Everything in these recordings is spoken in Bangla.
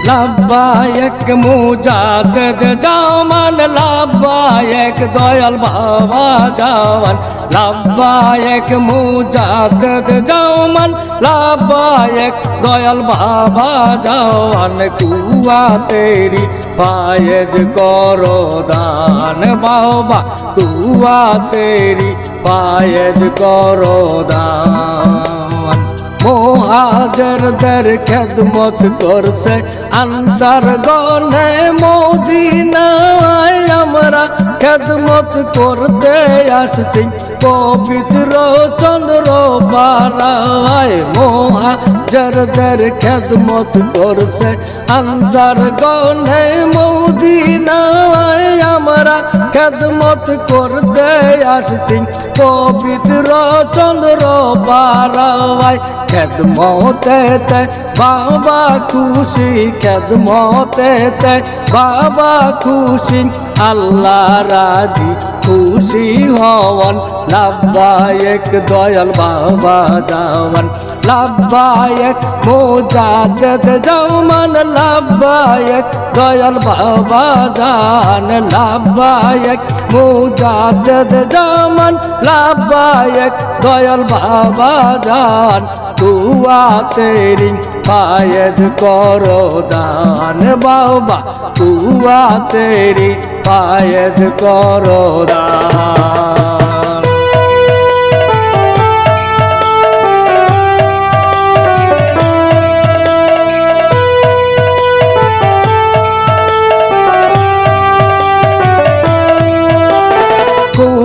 লাব্বাইক মুজাদ্দিদ জামান লাব্বাইক দয়াল বাবা জামান লাব্বাইক মুজাদ্দিদ জামান লাব্বাইক দয়াল বাবা জামান কুয়া তেরি পায়েজ করো দান বাবা কুয়া তেরি পায়েজ করো দান মুহাজিরদের খেদমত করছে আনসার গনে মদিনায় আমরা খেদমত করতে আসছি পবিত্র চন্দ্র বারায় মুহাজিরদের খেদমত করছে আনসার গনে মদিনায় আমরা খেদমত করতে আসছি পবিত্র চন্দ্র বারায় খেদমতেতে বাবা খুশি খেদমতেতে বাবা খুশি আল্লাহ রাজি খুশি হওয়ান লাব্বাইক দয়াল বাবা জামান লাব্বাইক মুজাদ্দিদ জামান লাব্বাইক দয়াল বাবা জান লাব্বাইক মুজাদ্দিদ জামান লাব্বাইক দয়াল বাবা জান দুয়া তেরি পায়েজ করো দান বাবা দুয়া তেরি পায়েজ করো দান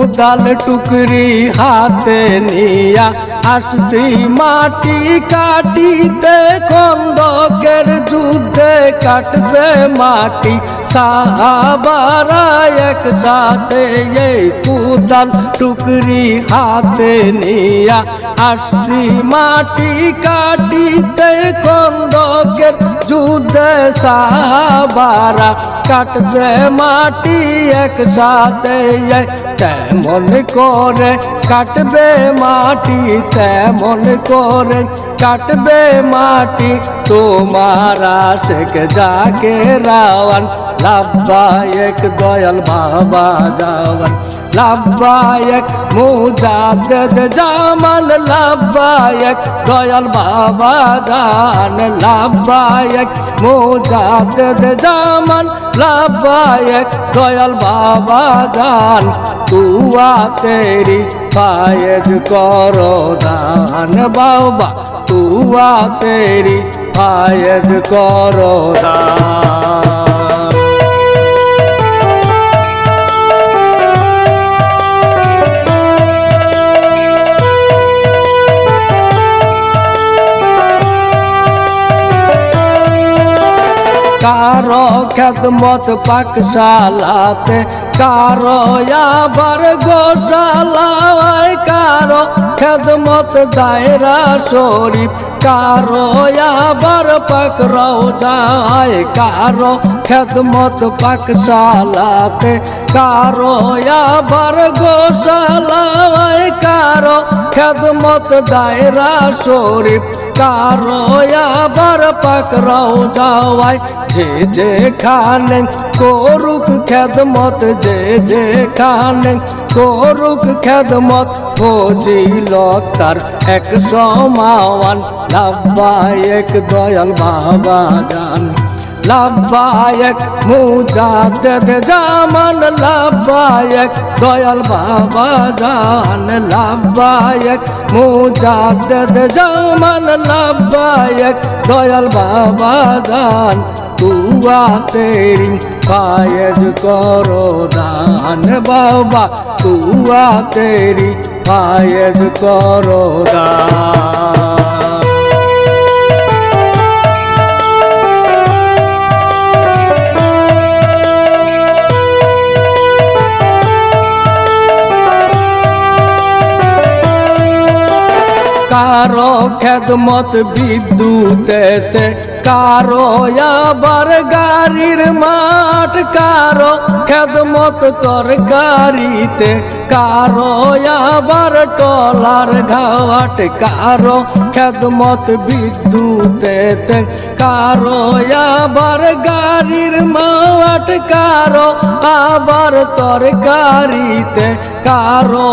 কোদাল টুকরি হাতে নিয়া আসছি মাটি কাটিতে খন্দকের যুদ্ধে কাটছে মাটি সাহাবারা একসাথে এই কোদাল টুকরি হাতে নিয়া আসছি মাটি কাটিতে খন্দকের যুদ্ধে সাহাবারা কাটছে মাটি একসাথে তেমন করে কাটবে মাটি তেমন করে কাটবে মাটি তোমার আশিক যাকে রাওয়ান লাব্বাইক দয়াল বাবা জামান লাব্বাইক মুজাদ্দিদ জামান লাব্বাইক দয়াল বাবা জান লাব্বাইক মুজাদ্দিদ জামান লাব্বাইক দয়াল বাবা জান দুয়া তেরি পায়েজ করো দান বাবা দুয়া তেরি পায়েজ করো দান কারো খেদমত পাকশালাতে কারো আবার গোশালায় কারো খেদমত দায়রা শরীফ কারো আবার পাক রওজায় কারো খেদমত পাকশালাতে কারো আবার গোশালায় কারো খেদমত দায়রা শরীফ কারো আবার পাক রওজায় যে যেখানে করুক খেদমত যে যেখানে করুক খেদমত ফজিলত তার 100 মাওয়ান লাব্বাইক দয়াল বাবা জান লাব্বাইক মুজাদ্দিদ জামান লাব্বাইক দয়াল বাবা জান লাব্বাইক মুজাদ্দিদ জামান লাব্বাইক দয়াল বাবা জান দুয়া তেরি পায়েজ করো দান বাবা দুয়া তেরি পায়েজ করো দান কারো খেদমত বিদ্যুতেতে কারো আবার গাড়ির মাঠ, কারো খেদমত তরকারিতে, কারো আবার টলার ঘাট, কারো খেদমত বিদ্যুতেতে, কারো আবার গাড়ির মাঠ, কারো আবার তরকারিতে, কারো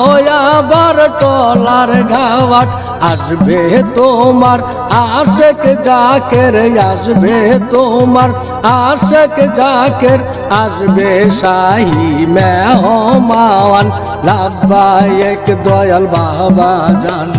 আবার টলার ঘাট। আসবে তোমার আশেক জাকের, আসবে তোমার আশেক জাকের, আসবে শাহী মেহমান। লাব্বাইক দয়াল বাবা জান,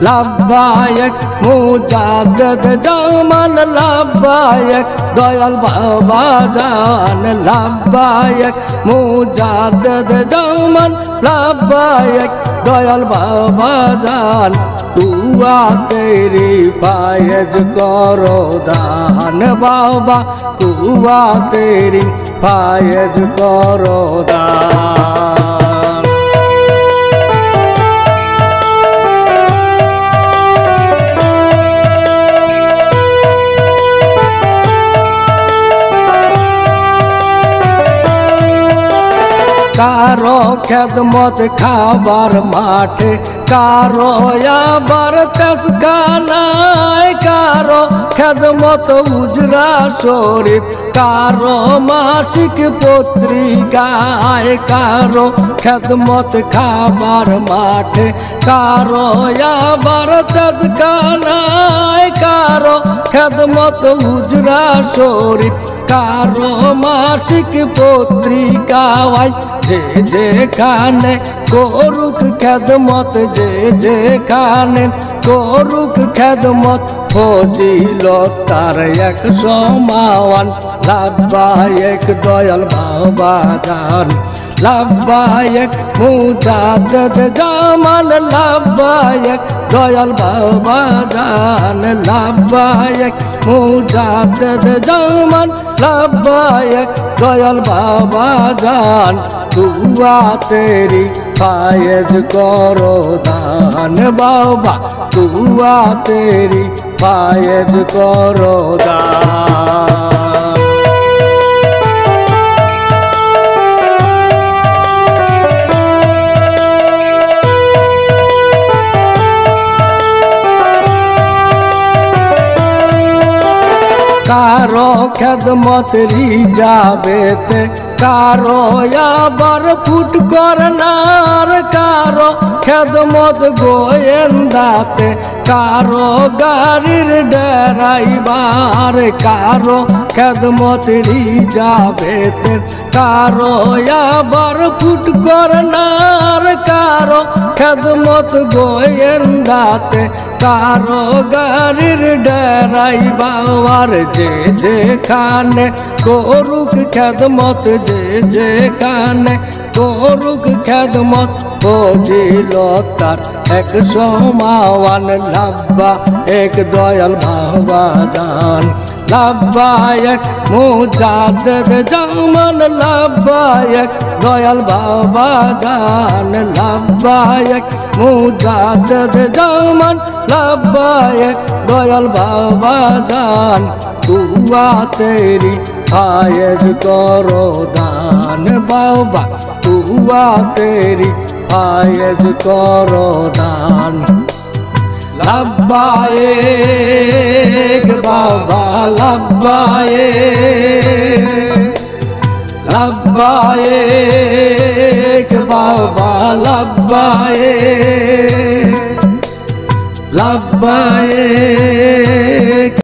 লাব্বাইক মুজাদ্দিদ জামান, লাব্বাইক দয়াল বাবা জান, লাব্বাইক মুজাদ্দিদ জামান, লাব্বাইক দয়াল বাবা জান। দুয়া তেরি ফায়েজ করো দান বাবা, দুয়া তেরি ফায়েজ করো দান। কারো খেদমত খাবার মাঠে, কারো আবার তেসখানায়, কারো খেদমত উজরা শরীফ, কারো মাসিক পত্রিকায়, কারো খেদমত খাবার মাঠে, কারো আবার তেসখানায়, কারো খেদমত উজরা শরীফ, কারো মাসিক পত্রিকায়। যে যেখানে করুক খেদমত, যে যেখানে করুক খেদমত, ফজিলত তার এক সমান। লাব্বাইক দয়াল বাবা জান, লাব্বাইক মুজাদ্দিদ জামান, লাব্বাইক দয়াল বাবা জান, লাব্বাইক মুজাদ্দিদ জামান, লাব্বাইক দয়াল বাবা জান। দুয়া তেরি ফায়েজ করো দান বাবা, দুয়া তেরি ফায়েজ করো দান। কারো খেদমত রিজাবেতে, কারো আবার ফুট করনার, কারো খেদমত গোয়েন্দাতে, কারো গাড়ির ড্রাইভার, কারো খেদমত রিজাবেতে, কারো আবার ফুট করনার, কারো খেদমত গোয়েন্দাতে, কারো গাড়ির ড্রাইভার। যে যেখানে করুক খেদমত, যে যেখানে করুক খেদমত, ফজিলত তার এক সমান। লাব্বাইক দয়াল বাবা জান, লাব্বাইক মুজাদ্দিদ জামান, লাব্বাইক দয়াল বাবা জান, লাব্বাইক মুজাদ্দিদ জামান, লাব্বাইক দয়াল বাবা জান। দুয়া তেরি ফায়েজ করো দান বাবা, দুয়া তেরি ফায়েজ করো দান। লাব্বাইক বাবা লাব্বাইক, লাব্বাইক বাবা লাব্বাইক, লাব্বাইক।